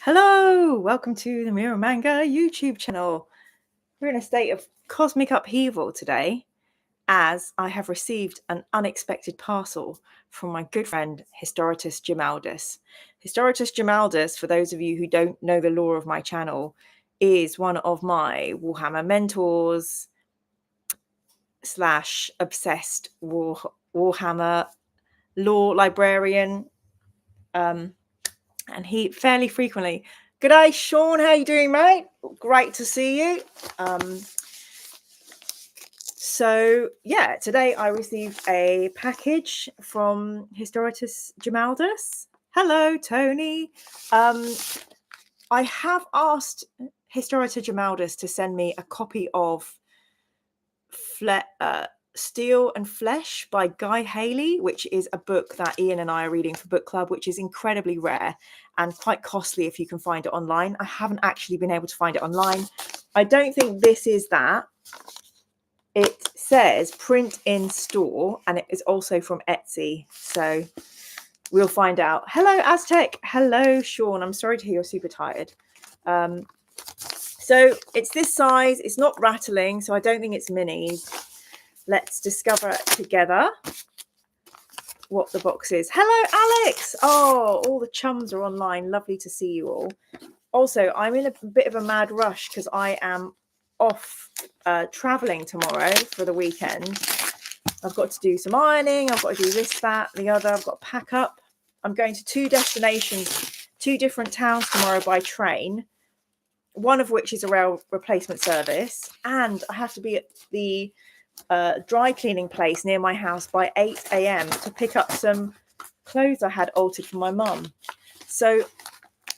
Hello, welcome to the Mirror Manga YouTube channel. We're in a state of cosmic upheaval today as I have received an unexpected parcel from my good friend Historitus Gemaldus. Historitus Gemaldus, for those of you who don't know the lore of my channel, is one of my Warhammer mentors / obsessed Warhammer lore librarian. And he fairly frequently. G'day, Sean. How you doing, mate? Great to see you. So yeah, today I received a package from Historitus Gemaldus. Hello, Tony. I have asked Historitus Gemaldus to send me a copy of Steel and Flesh by Guy Haley, which is a book that Ian and I are reading for book club, which is incredibly rare and quite costly if you can find it online. I haven't actually been able to find it online. I don't think this is that. It says print in store, and it is also from Etsy, so we'll find out. Hello, Aztec. Hello, Sean. I'm sorry to hear you're super tired. So it's this size. It's not rattling, so I don't think it's minis. Let's discover together what the box is. Hello, Alex. Oh, all the chums are online. Lovely to see you all. Also, I'm in a bit of a mad rush because I am off traveling tomorrow for the weekend. I've got to do some ironing. I've got to do this, that, the other. I've got to pack up. I'm going to 2 destinations, 2 different towns tomorrow by train, one of which is a rail replacement service. And I have to be at the dry cleaning place near my house by 8 a.m. to pick up some clothes I had altered for my mum. So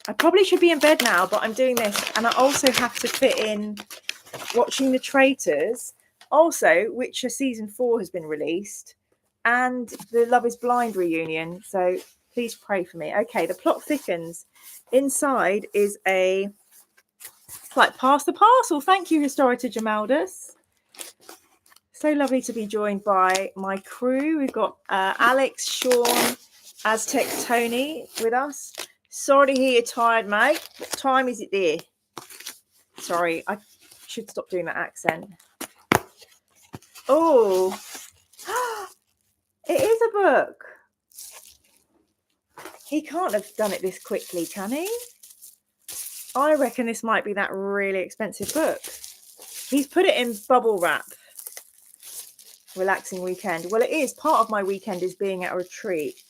I probably should be in bed now, but I'm doing this, and I also have to fit in watching The Traitors, also Witcher season 4 has been released, and the Love is Blind reunion, so please pray for me. Okay, the plot thickens. Inside is a pass the parcel. Thank you, Historitus Gemaldus. So lovely to be joined by my crew. We've got Alex, Sean, Aztec, Tony with us. Sorry to hear you're tired, mate. What time is it there? Sorry, I should stop doing that accent. Oh, it is a book. He can't have done it this quickly, can he? I reckon this might be that really expensive book. He's put it in bubble wrap. Relaxing weekend. Well, it is. Part of my weekend is being at a retreat,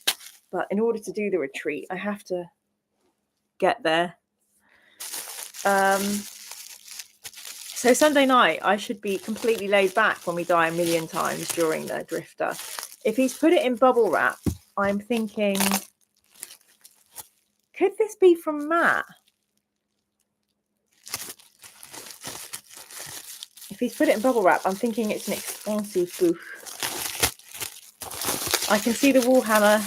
but in order to do the retreat, I have to get there. So Sunday night, I should be completely laid back when we die a million times during the Drifter. If he's put it in bubble wrap, I'm thinking, could this be from Matt? If he's put it in bubble wrap, I'm thinking it's an expensive book. I can see the Warhammer.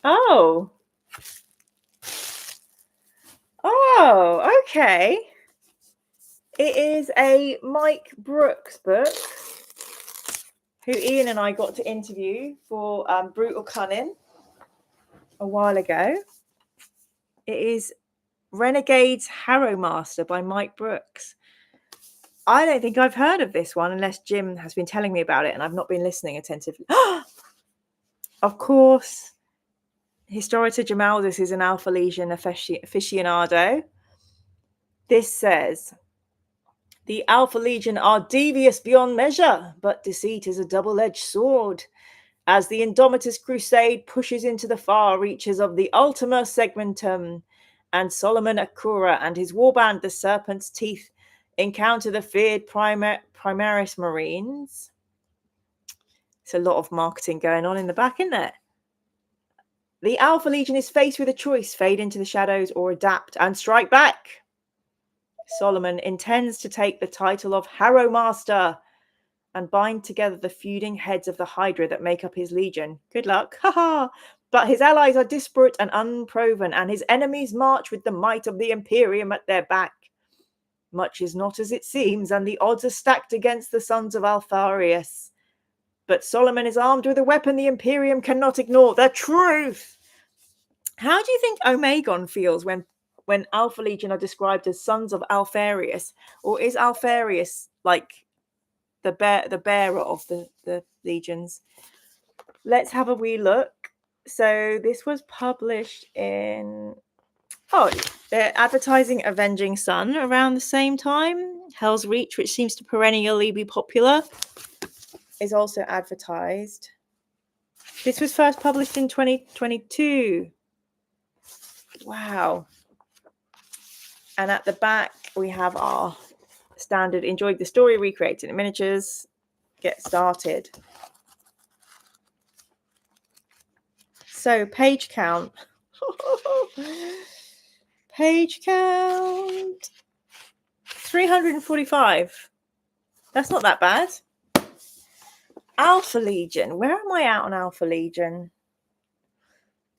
Oh. Oh, okay. It is a Mike Brooks book, who Ian and I got to interview for Brutal Cunning a while ago. It is Renegades Harrowmaster by Mike Brooks. I don't think I've heard of this one unless Jim has been telling me about it and I've not been listening attentively. Of course, Historitus Gemaldus is an Alpha Legion aficionado. This says, the Alpha Legion are devious beyond measure, but deceit is a double-edged sword. As the Indomitus Crusade pushes into the far reaches of the Ultima Segmentum, and Solomon Achroma and his warband, the Serpent's Teeth, encounter the feared Primaris Marines. It's a lot of marketing going on in the back, isn't there? The Alpha Legion is faced with a choice: fade into the shadows or adapt and strike back. Solomon intends to take the title of Harrowmaster and bind together the feuding heads of the Hydra that make up his legion. Good luck. Haha. But his allies are disparate and unproven, and his enemies march with the might of the Imperium at their back. Much is not as it seems, and the odds are stacked against the sons of Alpharius. but Solomon is armed with a weapon the Imperium cannot ignore. The truth. How do you think Omegon feels when Alpha Legion are described as sons of Alfarius? Or is Alfarius like the bearer of the legions? Let's have a wee look. So this was published in... Oh, they're advertising Avenging Sun around the same time. Hell's Reach, which seems to perennially be popular, is also advertised. This was first published in 2022. Wow. And at the back, we have our standard enjoyed the story, recreated in miniatures. Get started. So page count. Page count. 345. That's not that bad. Alpha Legion. Where am I at on Alpha Legion?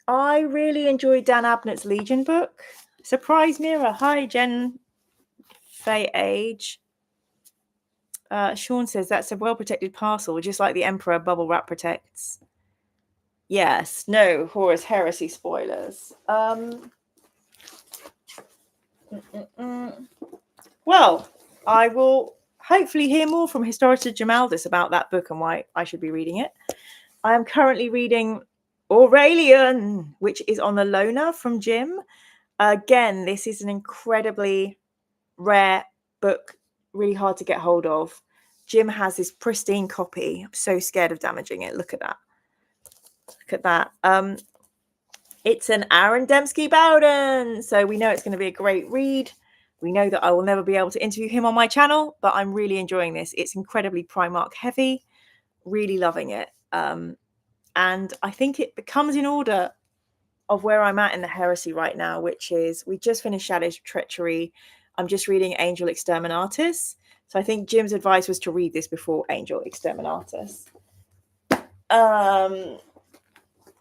I really enjoyed Dan Abnett's Legion book. Surprise Mirror. Hi, Jen Fay Age. Sean says that's a well-protected parcel, just like the Emperor bubble wrap protects. Yes. No Horus Heresy spoilers. Well, I will hopefully hear more from Historita Jamaldis about that book and why I should be reading it. I am currently reading Aurelian, which is on the loaner from Jim. Again, this is an incredibly rare book, really hard to get hold of. Jim has this pristine copy. I'm so scared of damaging it. Look at that. Look at that. It's an Aaron Dembski Bowden. So we know it's going to be a great read. We know that I will never be able to interview him on my channel, but I'm really enjoying this. It's incredibly Primarch heavy. Really loving it. And I think it comes in order of where I'm at in the heresy right now, which is we just finished Shadows of Treachery. I'm just reading Angel Exterminatus. So I think Jim's advice was to read this before Angel Exterminatus.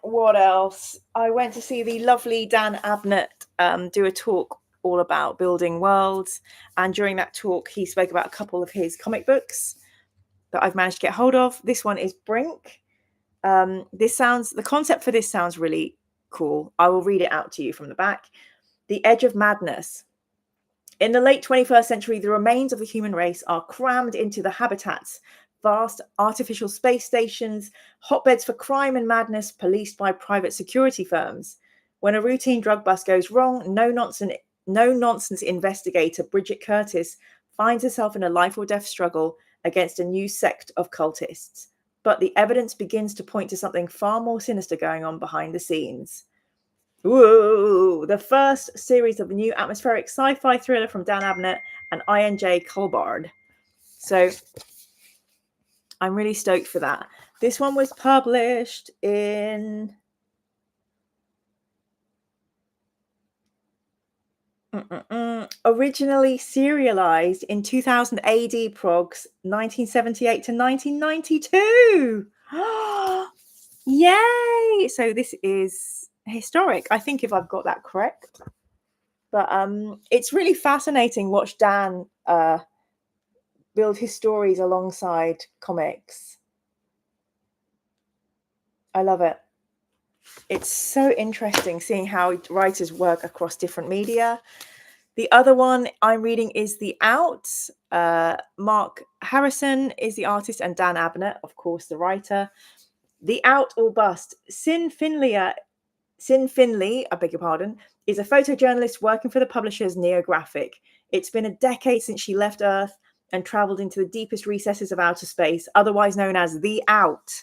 What else? I went to see the lovely Dan Abnett do a talk all about building worlds. And during that talk, he spoke about a couple of his comic books that I've managed to get hold of. This one is Brink. The concept for this sounds really cool. I will read it out to you from the back. The Edge of Madness. In the late 21st century, the remains of the human race are crammed into the habitats, vast artificial space stations, hotbeds for crime and madness policed by private security firms. When a routine drug bust goes wrong, no nonsense investigator Bridget Curtis finds herself in a life or death struggle against a new sect of cultists. But the evidence begins to point to something far more sinister going on behind the scenes. Whoa! The first series of the new atmospheric sci-fi thriller from Dan Abnett and INJ Colbard. So I'm really stoked for that. This one was published in... originally serialized in 2000 AD progs, 1978 to 1992. Yay! So this is historic, I think, if I've got that correct. But it's really fascinating watch Dan build his stories alongside comics. I love it. It's so interesting seeing how writers work across different media. The other one I'm reading is The Out. Mark Harrison is the artist and Dan Abnett, of course, the writer. The Out or Bust. Sin Finley, I beg your pardon, is a photojournalist working for the publishers Neographic. It's been a decade since she left Earth and traveled into the deepest recesses of outer space, otherwise known as The Out.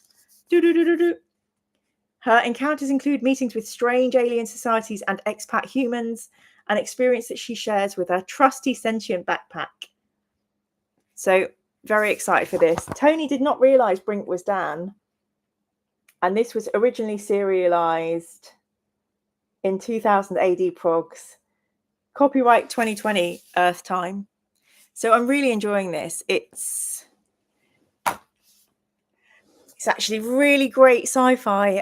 Her encounters include meetings with strange alien societies and expat humans, an experience that she shares with her trusty sentient backpack. So, very excited for this. Tony did not realise Brink was Dan. And this was originally serialized in 2000 AD progs. Copyright 2020 Earth time. So I'm really enjoying this. It's actually really great sci-fi,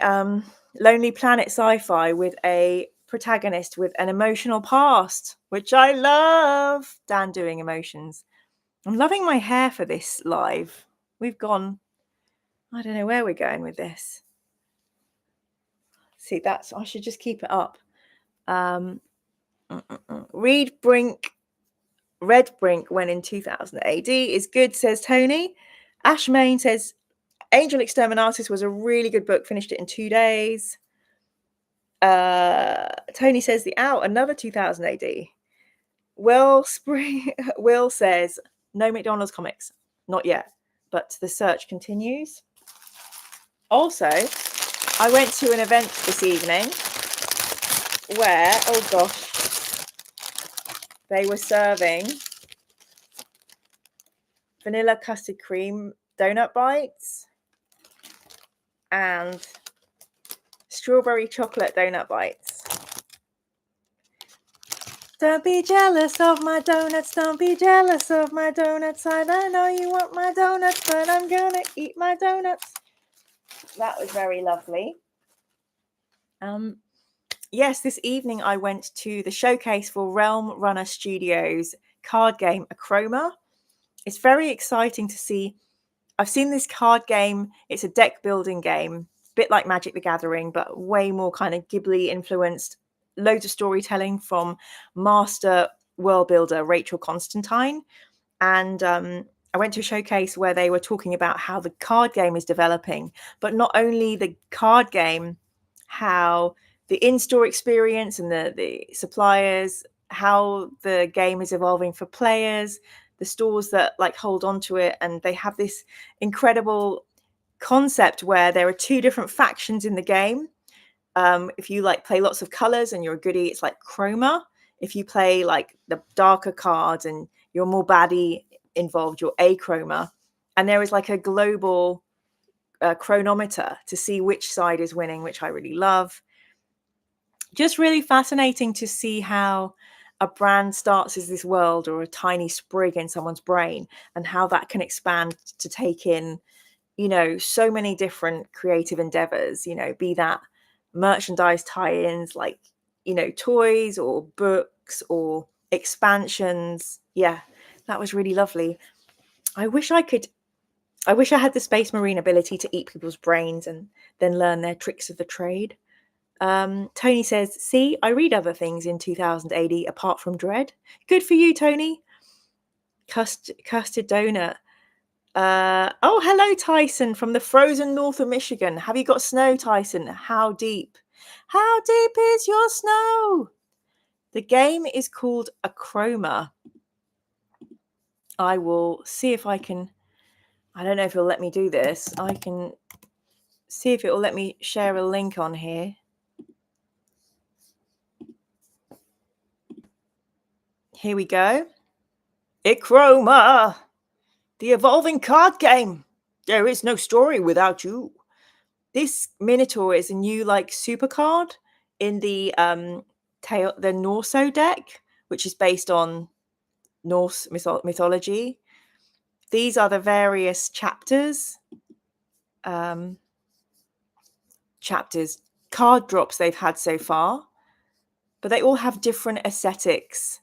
Lonely Planet sci-fi with a protagonist with an emotional past, which I love. Dan doing emotions. I'm loving my hair for this live. We've gone I don't know where we're going with this. See, I should just keep it up. Red Brink went in 2000 AD is good, says Tony. Ash Main says Angel Exterminatus was a really good book, finished it in 2 days. Tony says The Out, another 2000 AD. Will says no McDonald's comics, not yet, but the search continues. Also, I went to an event this evening where, oh gosh, they were serving vanilla custard cream donut bites and strawberry chocolate donut bites. Don't be jealous of my donuts. Don't be jealous of my donuts. I don't know you want my donuts, but I'm gonna eat my donuts. That was very lovely. Yes, this evening I went to the showcase for Realm Runner Studios card game Achroma. It's very exciting to see. I've seen this card game. It's a deck building game, a bit like Magic the Gathering, but way more kind of Ghibli influenced. Loads of storytelling from master world builder Rachel Constantine. And I went to a showcase where they were talking about how the card game is developing, but not only the card game, how the in-store experience and the suppliers, how the game is evolving for players, the stores that like hold on to it, and they have this incredible concept where there are two different factions in the game. If you like play lots of colors and you're a goodie, it's like chroma. If you play like the darker cards and you're more baddie involved, you're achroma. And there is like a global chronometer to see which side is winning, which I really love. Just really fascinating to see how a brand starts as this world or a tiny sprig in someone's brain, and how that can expand to take in, so many different creative endeavors, be that merchandise tie-ins like, toys or books or expansions. Yeah, that was really lovely. I wish I had the Space Marine ability to eat people's brains and then learn their tricks of the trade. Tony says, see, I read other things in 2000 AD apart from Dread. Good for you, Tony. Custard donut. Oh, hello, Tyson, from the frozen north of Michigan. Have you got snow, Tyson? How deep? How deep is your snow? The game is called Achroma. I will see if I can. I don't know if it'll let me do this. I can see if it will let me share a link on here. Here we go. Achroma, the evolving card game. There is no story without you. This Minotaur is a new super card in the Norso deck, which is based on Norse mythology. These are the various chapters card drops they've had so far, but they all have different aesthetics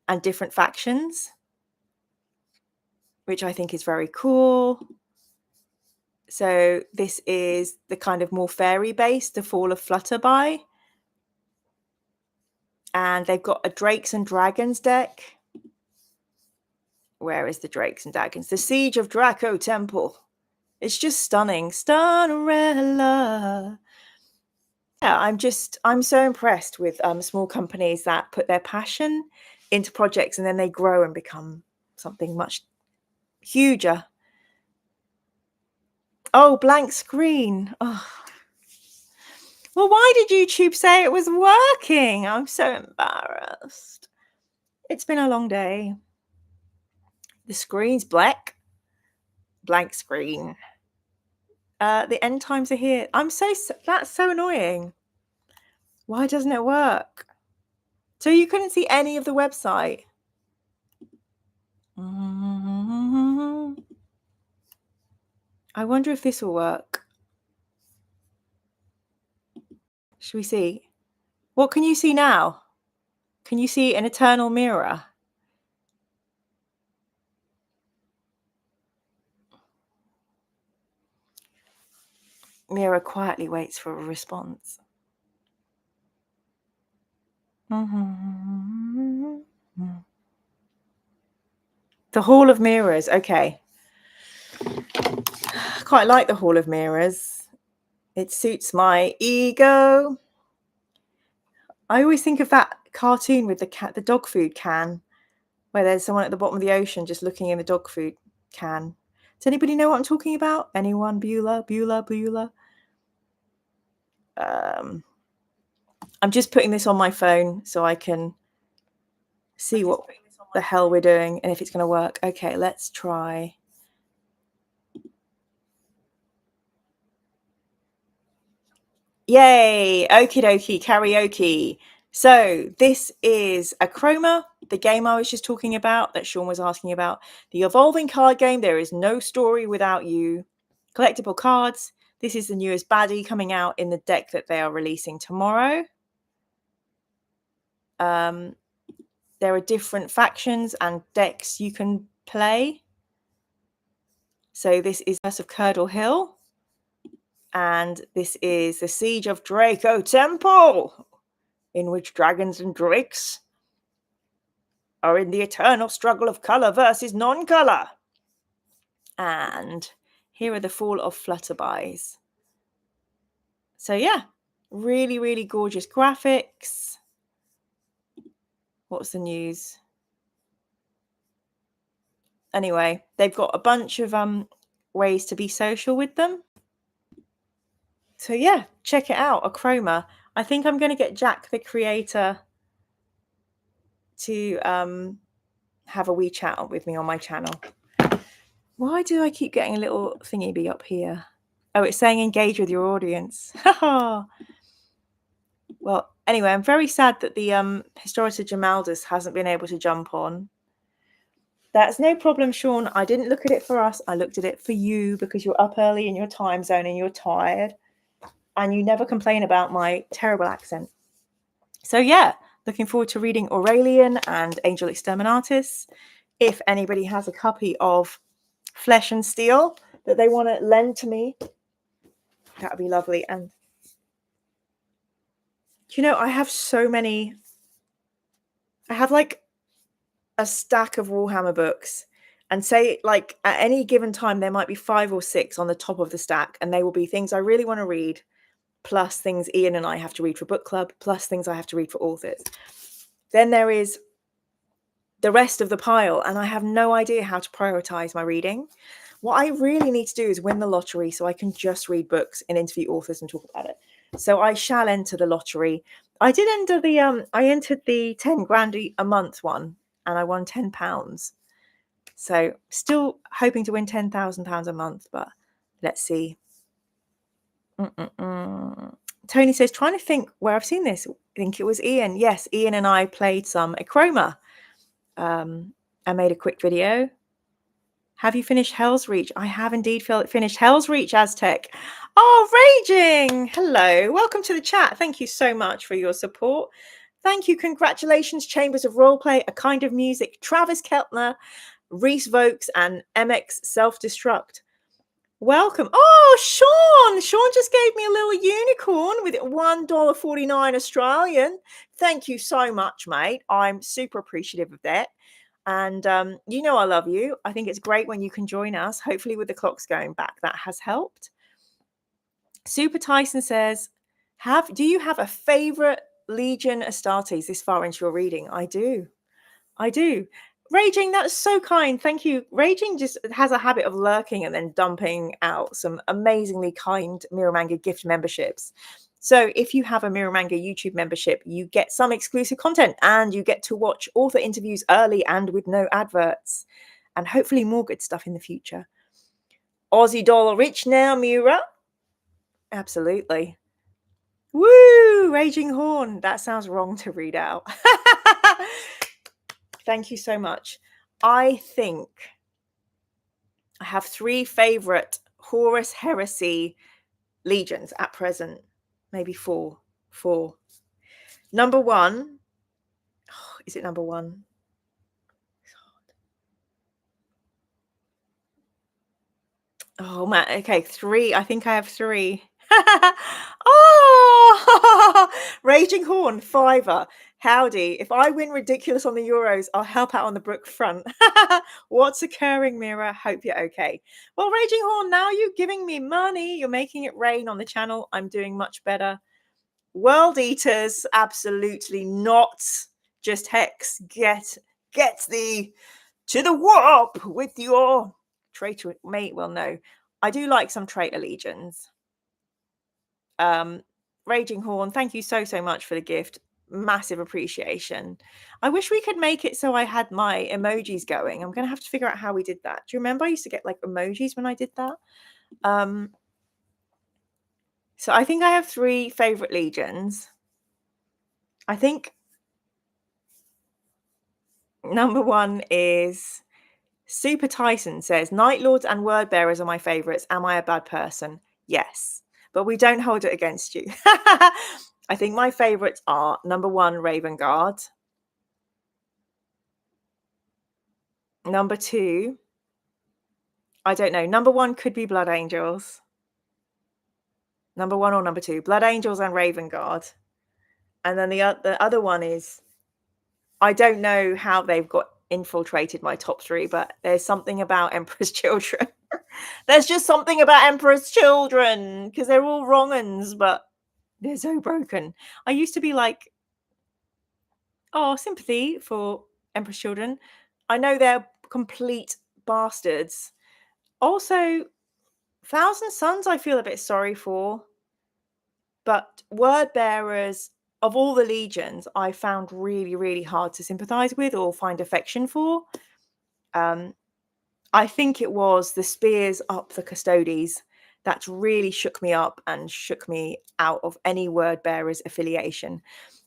and different factions, which I think is very cool. So this is the kind of more fairy based, the Fall of Flutterby. And they've got a Drakes and Dragons deck. Where is the Drakes and Dragons? The Siege of Draco Temple. It's just stunning. Stunnerella. Yeah, I'm so impressed with small companies that put their passion into projects and then they grow and become something much huger. Oh, blank screen. Oh. Well, why did YouTube say it was working? I'm so embarrassed. It's been a long day. The screen's black. Blank screen. The end times are here. That's so annoying. Why doesn't it work? So you couldn't see any of the website. I wonder if this will work. Should we see? What can you see now? Can you see an eternal mirror? Mira quietly waits for a response. The Hall of Mirrors. Okay. I quite like the Hall of Mirrors. It suits my ego. I always think of that cartoon with the dog food can, where there's someone at the bottom of the ocean just looking in the dog food can. Does anybody know what I'm talking about? Anyone? Beulah? I'm just putting this on my phone so I can see what the hell we're doing and if it's going to work. Okay, let's try. Yay! Okie dokie, karaoke. So this is Achroma, the game I was just talking about that Sean was asking about. The evolving card game, There Is No Story Without You. Collectible cards. This is the newest baddie coming out in the deck that they are releasing tomorrow. There are different factions and decks you can play. So this is Curse of Curdle Hill. And this is the Siege of Draco Temple, in which dragons and drakes are in the eternal struggle of colour versus non-colour. And here are the Fall of Flutterbys. So yeah, really, really gorgeous graphics. What's the news? Anyway, they've got a bunch of ways to be social with them. So yeah, check it out, Achroma. I think I'm going to get Jack, the creator, to have a wee chat with me on my channel. Why do I keep getting a little thingy be up here? Oh, it's saying engage with your audience. Well, anyway, I'm very sad that the Historita Jamaldus hasn't been able to jump on. That's no problem, Sean. I didn't look at it for us. I looked at it for you because you're up early in your time zone and you're tired. And you never complain about my terrible accent. So yeah, looking forward to reading Aurelian and Angel Exterminatus. If anybody has a copy of Flesh and Steel that they want to lend to me, that would be lovely. And you know, I have so many. I have like a stack of Warhammer books, and say like at any given time there might be 5 or 6 on the top of the stack, and they will be things I really want to read, plus things Ian and I have to read for book club, plus things I have to read for authors. Then there is the rest of the pile, and I have no idea how to prioritize my reading. What I really need to do is win the lottery so I can just read books and interview authors and talk about it. So I shall enter the lottery. I did enter the I entered the 10 grand a month one, and I won £10. So still hoping to win £10,000 a month, but let's see. Tony says, trying to think where I've seen this. I think it was Ian. Yes, Ian and I played some Achroma. I made a quick video. Have you finished Hell's Reach? I have indeed finished Hell's Reach, Aztec. Oh, Raging! Hello. Welcome to the chat. Thank you so much for your support. Thank you. Congratulations, Chambers of Roleplay, A Kind of Music, Travis Keltner, Reese Vokes, and MX Self-Destruct. Welcome. Oh, Sean. Sean just gave me a little unicorn with $1.49 Australian. Thank you so much, mate. I'm super appreciative of that. And you know I love you. I think it's great when you can join us. Hopefully with the clocks going back, that has helped. Super Tyson says, do you have a favorite Legion Astartes this far into your reading? I do. Raging, that's so kind. Thank you. Raging just has a habit of lurking and then dumping out some amazingly kind Miramanga gift memberships. So if you have a Miramanga YouTube membership, you get some exclusive content and you get to watch author interviews early and with no adverts, and hopefully more good stuff in the future. Aussie dollar rich now, Mira. Absolutely. Woo! Raging Horn. That sounds wrong to read out. Thank you so much. I think I have 3 favorite Horus Heresy legions at present. Maybe 4. Number 1. Oh, is it number 1? Oh man. Okay, 3. I think I have 3. Oh, Raging Horn, fiver. Howdy. If I win ridiculous on the Euros, I'll help out on the Brook front. What's occurring, Mira? Hope you're okay. Well, Raging Horn, now you're giving me money. You're making it rain on the channel. I'm doing much better. World Eaters, absolutely not. Just Hex. Get thee to the warp with your traitor mate. Well, no. I do like some traitor legions. Raging Horn, thank you so much for the gift. Massive appreciation. I wish we could make it so I had my emojis going. I'm going to have to figure out how we did that. Do you remember I used to get like emojis when I did that? So I think I have 3 favorite legions. I think number 1 is Super Tyson says, Night Lords and Word Bearers are my favorites. Am I a bad person? Yes, but we don't hold it against you. I think my favorites are number 1, Raven Guard. Number 2, I don't know. Number 1 could be Blood Angels. Number 1 or number 2, Blood Angels and Raven Guard. And then the other one is, I don't know how they've got infiltrated my top 3, but there's something about Emperor's Children. There's just something about Emperor's Children because they're all wrong uns, but they're so broken. I used to be like, oh, sympathy for Emperor's Children. I know they're complete bastards. Also, Thousand Sons I feel a bit sorry for. But Word Bearers, of all the legions, I found really, really hard to sympathize with or find affection for. I think it was the spears up the Custodes that really shook me up and shook me out of any Word Bearers affiliation.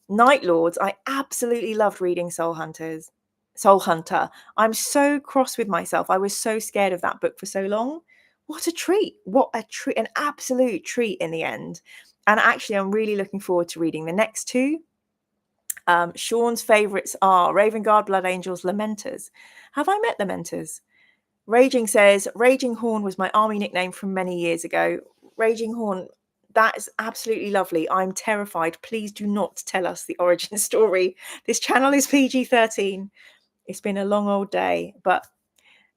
Night Lords, I absolutely loved reading Soul Hunter. I'm so cross with myself. I was so scared of that book for so long. What a treat. What a treat. An absolute treat in the end. And actually, I'm really looking forward to reading the next 2. Sean's favourites are Raven Guard, Blood Angels, Lamenters. Have I met Lamenters? Raging says, Raging Horn was my army nickname from many years ago. Raging Horn, that is absolutely lovely. I'm terrified. Please do not tell us the origin story. This channel is PG-13. It's been a long old day, but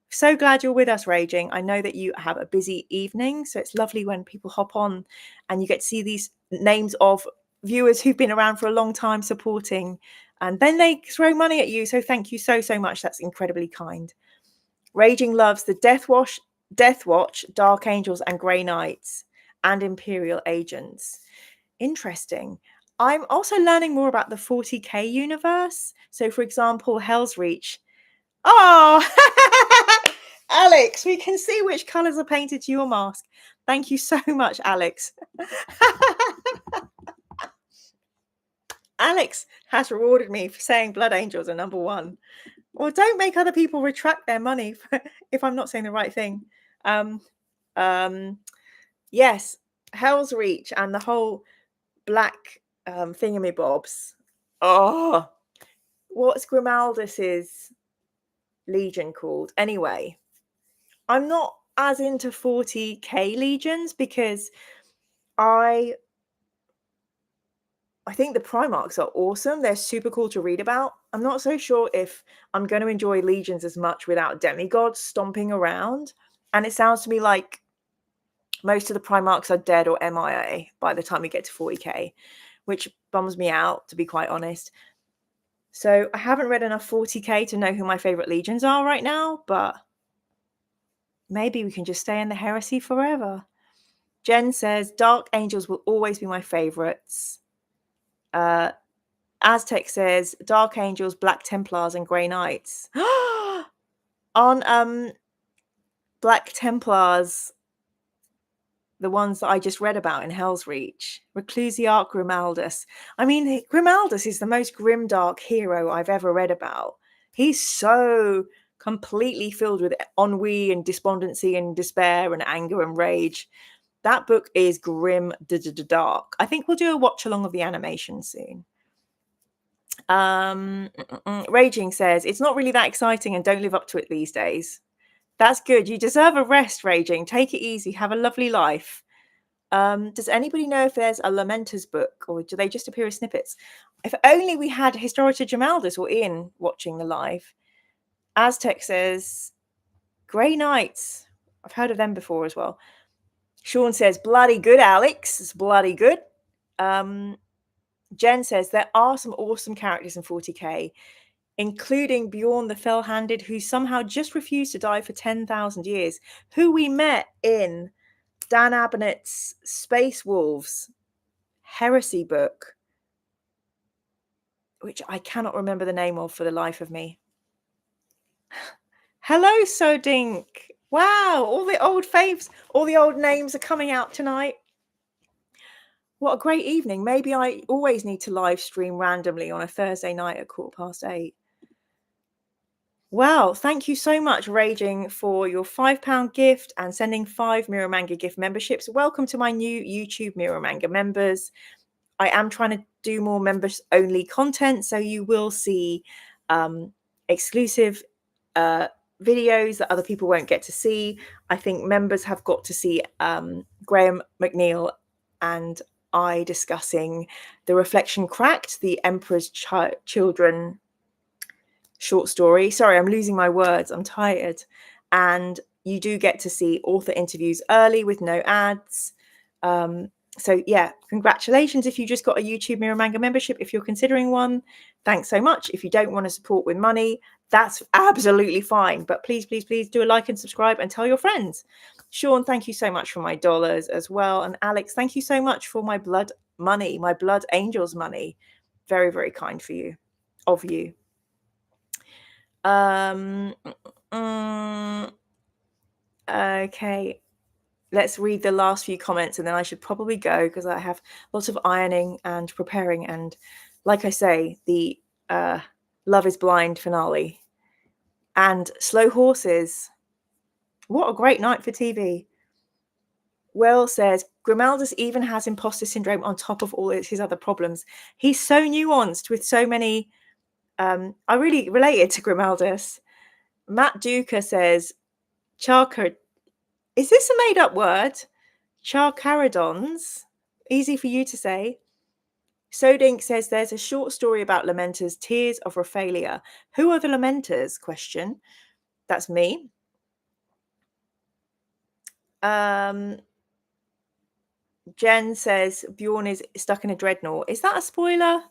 so glad you're with us, Raging. I know that you have a busy evening, so it's lovely when people hop on and you get to see these names of viewers who've been around for a long time supporting, and then they throw money at you. So thank you so much. That's incredibly kind. Raging loves the Death Watch, Dark Angels, and Grey Knights, and Imperial Agents. Interesting. I'm also learning more about the 40k universe. So, for example, Hell's Reach. Oh, Alex, we can see which colours are painted to your mask. Thank you so much, Alex. Alex has rewarded me for saying Blood Angels are number 1. Well, don't make other people retract their money if I'm not saying the right thing. Yes, Hell's Reach and the whole black thingamybobs. Oh, what's Grimaldus's legion called? Anyway, I'm not as into 40k legions because I think the Primarchs are awesome. They're super cool to read about. I'm not so sure if I'm going to enjoy legions as much without demigods stomping around. And it sounds to me like most of the Primarchs are dead or MIA by the time we get to 40k, which bums me out, to be quite honest. So I haven't read enough 40k to know who my favorite legions are right now, but maybe we can just stay in the heresy forever. Jen says, Dark Angels will always be my favorites. Aztec says, Dark Angels, Black Templars, and Grey Knights. On Black Templars, the ones that I just read about in Hell's Reach, Reclusiarch Grimaldus. I mean, Grimaldus is the most grimdark hero I've ever read about. He's so completely filled with ennui and despondency and despair and anger and rage. That book is grim dark. I think we'll do a watch along of the animation soon. Raging says, it's not really that exciting and don't live up to it these days. That's good. You deserve a rest, Raging. Take it easy. Have a lovely life. Does anybody know if there's a Lamenters book, or do they just appear as snippets? If only we had Historia Gemaldus or Ian watching the live. Aztec says, Grey Knights. I've heard of them before as well. Sean says, bloody good, Alex. It's bloody good. Jen says, there are some awesome characters in 40k, including Bjorn the Fell-Handed, who somehow just refused to die for 10,000 years, who we met in Dan Abnett's Space Wolves Heresy book, which I cannot remember the name of for the life of me. Hello, Sodink. Wow, all the old faves, all the old names are coming out tonight. What a great evening. Maybe I always need to live stream randomly on a Thursday night at 8:15. Wow, thank you so much, Raging, for your £5 gift and sending 5 Mirror Manga gift memberships. Welcome to my new YouTube Mirror Manga members. I am trying to do more members-only content, so you will see exclusive videos that other people won't get to see. I think members have got to see Graham McNeil and I discussing The Reflection Cracked, the Emperor's Children short story. Sorry, I'm losing my words. I'm tired. And you do get to see author interviews early with no ads. So yeah, congratulations if you just got a YouTube Mirror Manga membership. If you're considering one, thanks so much. If you don't want to support with money, that's absolutely fine. But please, please, please do a like and subscribe and tell your friends. Sean, thank you so much for my dollars as well. And Alex, thank you so much for my blood money, my blood angels money. Very, very kind for you, of you. Okay. Let's read the last few comments and then I should probably go because I have lots of ironing and preparing. And like I say, the Love is Blind finale and Slow Horses. What a great night for TV. Will says, Grimaldus even has imposter syndrome on top of all his other problems. He's so nuanced with so many. I really related to Grimaldus. Matt Duca says, is this a made-up word? Charcaradons. Easy for you to say. Sodink says there's a short story about Lamenters, Tears of Raphaelia. Who are the Lamenters? Question. That's me. Jen says Bjorn is stuck in a dreadnought. Is that a spoiler?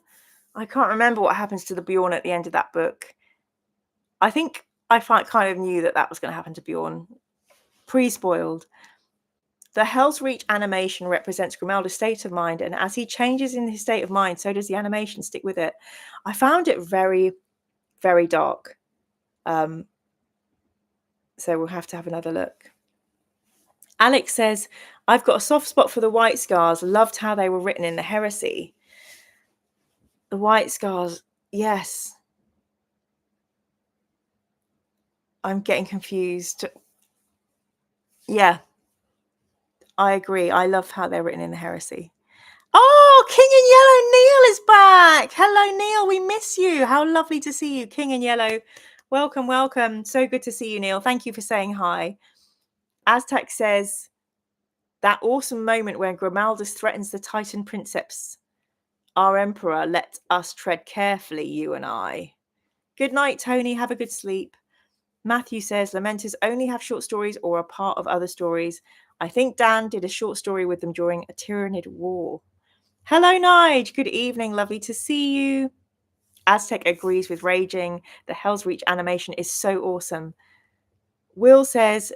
I can't remember what happens to the Bjorn at the end of that book. I think I kind of knew that was going to happen to Bjorn. Pre-spoiled. The Hell's Reach animation represents Grimaldus' state of mind, and as he changes in his state of mind, so does the animation. Stick with it. I found it very, very dark. So we'll have to have another look. Alex says, I've got a soft spot for the White Scars. Loved how they were written in the Heresy. The White Scars, yes. I'm getting confused. Yeah. I agree. I love how they're written in the Heresy. Oh, King in Yellow, Neil is back. Hello, Neil. We miss you. How lovely to see you, King in Yellow. Welcome, welcome. So good to see you, Neil. Thank you for saying hi. Aztec says, that awesome moment when Grimaldus threatens the Titan Princeps. Our Emperor, let us tread carefully, you and I. Good night, Tony. Have a good sleep. Matthew says, Lamenters only have short stories or are part of other stories. I think Dan did a short story with them during a Tyranid war. Hello, Nige. Good evening. Lovely to see you. Aztec agrees with Raging. The Hell's Reach animation is so awesome. Will says,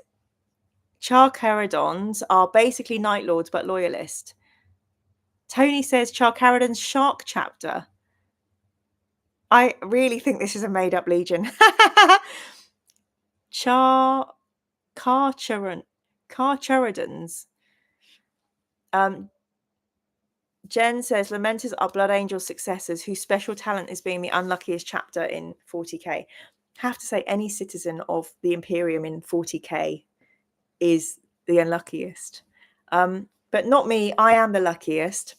Charcaradons are basically Night Lords but loyalist. Tony says, Charcaradon's Shark chapter. I really think this is a made-up legion. Carcharadons. Jen says Lamenters are Blood Angel's successors whose special talent is being the unluckiest chapter in 40k. Have to say any citizen of the Imperium in 40k is the unluckiest. But not me. I am the luckiest.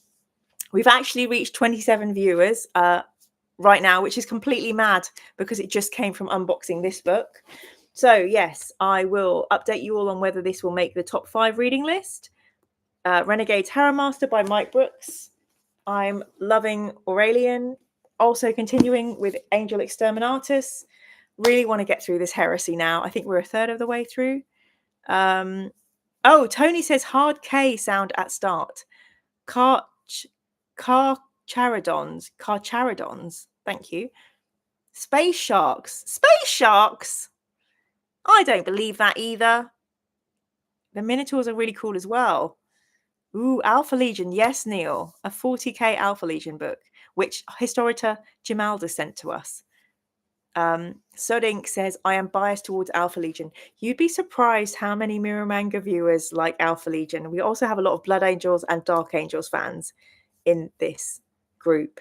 We've actually reached 27 viewers right now, which is completely mad because it just came from unboxing this book. So yes, I will update you all on whether this will make the top 5 reading list. Renegades Harrowmaster by Mike Brooks. I'm loving Aurelian. Also continuing with Angel Exterminatus. Really want to get through this heresy now. I think we're a third of the way through. Oh, Tony says hard K sound at start. Carcharodons. Thank you. Space sharks. Space sharks? I don't believe that either. The Minotaurs are really cool as well. Ooh, Alpha Legion. Yes, Neil. A 40k Alpha Legion book, which Historita Gimalda sent to us. Sodink says, I am biased towards Alpha Legion. You'd be surprised how many Mirror Manga viewers like Alpha Legion. We also have a lot of Blood Angels and Dark Angels fans in this group.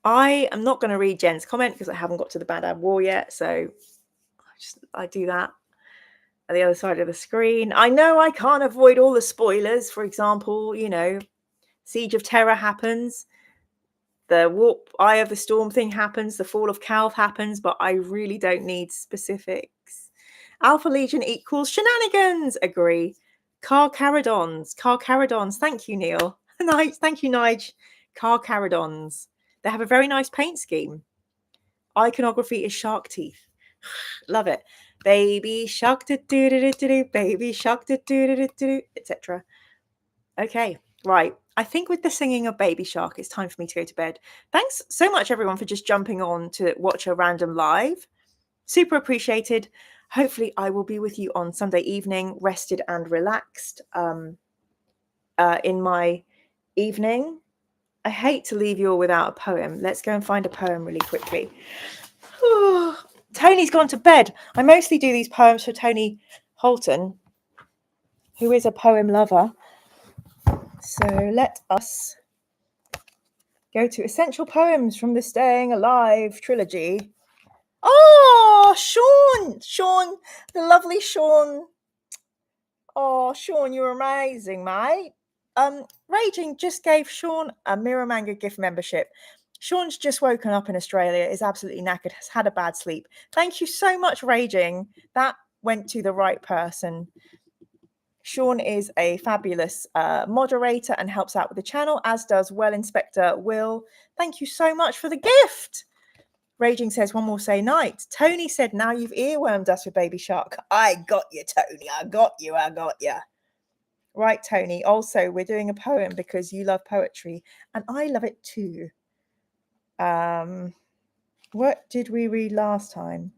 I am not going to read Jen's comment because I haven't got to the Bad Ab War yet. So I do that at the other side of the screen. I know I can't avoid all the spoilers. For example, you know, Siege of Terror happens. The Warp Eye of the Storm thing happens. The Fall of Calv happens. But I really don't need specifics. Alpha Legion equals shenanigans. Agree. Carcharodons. Thank you, Neil. Nice. Thank you, Nige. Carcharodons. They have a very nice paint scheme. Iconography is shark teeth. Love it. Baby shark, baby shark, etc. Okay, right. I think with the singing of Baby Shark, it's time for me to go to bed. Thanks so much, everyone, for just jumping on to watch a random live. Super appreciated. Hopefully, I will be with you on Sunday evening, rested and relaxed in my evening. I hate to leave you all without a poem. Let's go and find a poem really quickly. Tony's gone to bed. I mostly do these poems for Tony Holton, who is a poem lover. So let us go to Essential Poems from the Staying Alive trilogy. Oh, Sean, the lovely Sean. Oh, Sean, you're amazing, mate. Raging just gave Sean a Mirror Manga gift membership. Sean's just woken up in Australia, is absolutely knackered, has had a bad sleep. Thank you so much, Raging. That went to the right person. Sean is a fabulous moderator and helps out with the channel, as does Well Inspector Will. Thank you so much for the gift. Raging says, one more say night. Tony said, now you've earwormed us with Baby Shark. I got you, Tony. I got you. Right, Tony. Also, we're doing a poem because you love poetry and I love it too. What did we read last time?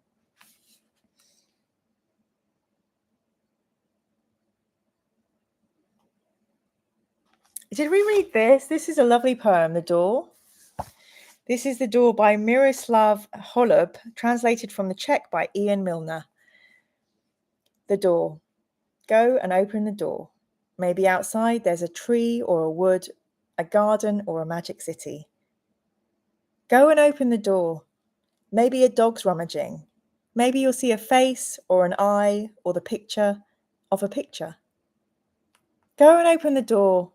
Did we read this? This is a lovely poem, The Door. This is The Door by Miroslav Holub, translated from the Czech by Ian Milner. The door. Go and open the door. Maybe outside there's a tree or a wood, a garden or a magic city. Go and open the door. Maybe a dog's rummaging. Maybe you'll see a face or an eye or the picture of a picture. Go and open the door.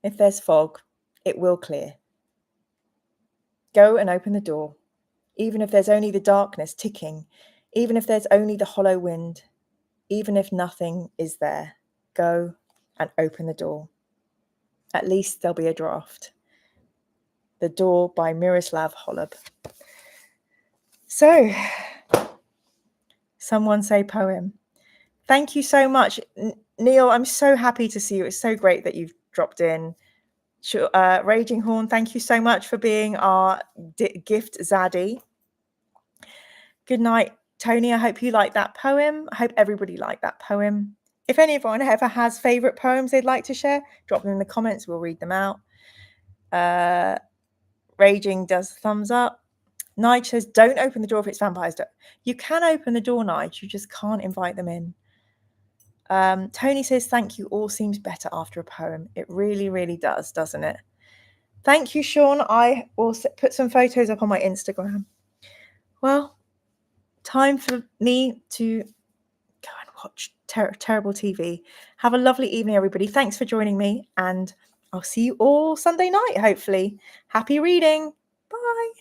If there's fog, it will clear. Go and open the door. Even if there's only the darkness ticking, even if there's only the hollow wind, even if nothing is there, go and open the door. At least there'll be a draft. The Door by Miroslav Holub. So, someone say poem. Thank you so much, Neil. I'm so happy to see you. It's so great that you've dropped in. Raging Horn, thank you so much for being our gift zaddy. Good night, Tony. I hope you like that poem. I hope everybody liked that poem. If anyone ever has favorite poems they'd like to share, drop them in the comments. We'll read them out. Raging does thumbs up. Nige says, don't open the door if it's vampires. You can open the door, Nige. You just can't invite them in. Tony says, thank you. All seems better after a poem. It really, really does, doesn't it? Thank you, Sean. I will put some photos up on my Instagram. Well, time for me to go and watch terrible TV. Have a lovely evening, everybody. Thanks for joining me. And I'll see you all Sunday night, hopefully. Happy reading. Bye.